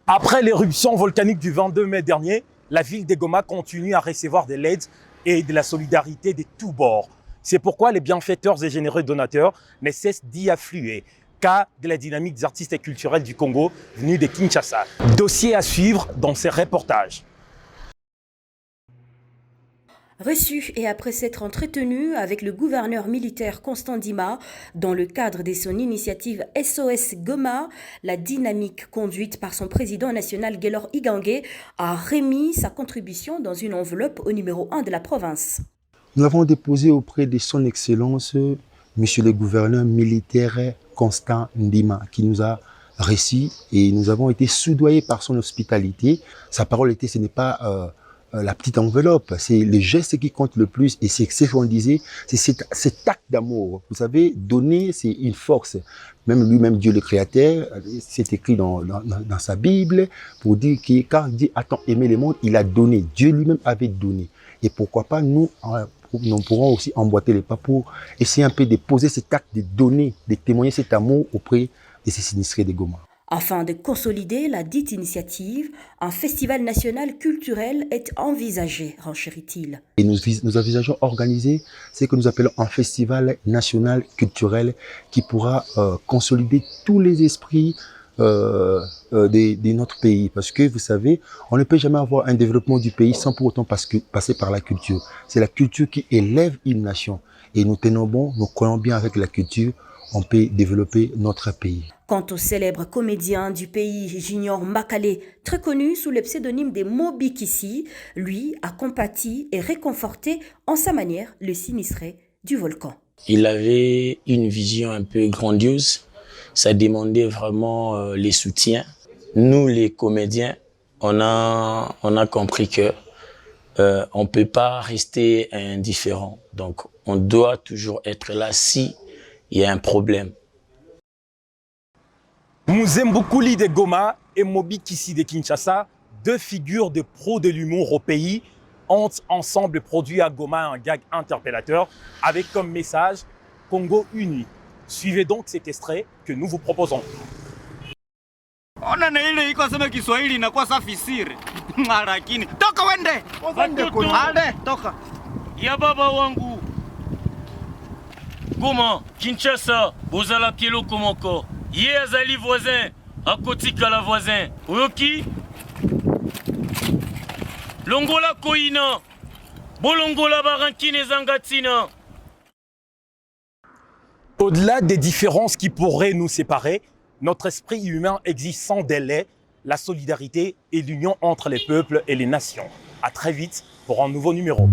Après l'éruption volcanique du 22 mai dernier, la ville de Goma continue à recevoir de l'aide et de la solidarité de tous bords. C'est pourquoi les bienfaiteurs et généreux donateurs ne cessent d'y affluer, cas de la dynamique des artistes culturels du Congo venus de Kinshasa. Dossier à suivre dans ces reportages. Reçu et après s'être entretenu avec le gouverneur militaire Constant Ndima dans le cadre de son initiative SOS Goma, la dynamique conduite par son président national Guélor Igangué a remis sa contribution dans une enveloppe au numéro 1 de la province. Nous avons déposé auprès de son Excellence, Monsieur le gouverneur militaire Constant Ndima, qui nous a reçus et nous avons été soudoyés par son hospitalité. Sa parole était, ce n'est pas la petite enveloppe, c'est le geste qui compte le plus et c'est ce qu'on disait, c'est cet acte d'amour. Vous savez, donner, c'est une force. Même lui-même, Dieu le Créateur, c'est écrit dans sa Bible pour dire que quand Dieu a tant aimé le monde, il a donné. Dieu lui-même avait donné. Et pourquoi pas, nous pourrons aussi emboîter les pas pour essayer un peu de poser cet acte de donner, de témoigner cet amour auprès de ces sinistrés de Goma. Afin de consolider la dite initiative, un festival national culturel est envisagé, renchérit-il. Et nous envisageons organiser ce que nous appelons un festival national culturel qui pourra consolider tous les esprits de notre pays. Parce que vous savez, on ne peut jamais avoir un développement du pays sans pour autant passer par la culture. C'est la culture qui élève une nation. Et nous tenons bon, nous croyons bien avec la culture, on peut développer notre pays. Quant au célèbre comédien du pays, Junior Makale, très connu sous le pseudonyme des Mobikisi, lui a compati et réconforté en sa manière le sinistré du volcan. Il avait une vision un peu grandiose, ça demandait vraiment les soutiens. Nous, les comédiens, on a compris que on peut pas rester indifférent. Donc, on doit toujours être là si il y a un problème. Muzembukuli de Goma et Mobikisi de Kinshasa, deux figures de pros de l'humour au pays, ont ensemble produit à Goma un gag interpellateur avec comme message Congo uni. Suivez donc cet extrait que nous vous proposons. Ona na ile iko sema Kiswahili inakuwa safi siri. Lakini toka wende. Ale toka. Ya baba wangu. Goma, Kinshasa, bozala kielo komoko. Ye azali voisin, akotika la voisin. Oyoki? Longola koina. Bolongola barankine zangatina. Au-delà des différences qui pourraient nous séparer, notre esprit humain existe sans délai, la solidarité et l'union entre les peuples et les nations. À très vite pour un nouveau numéro.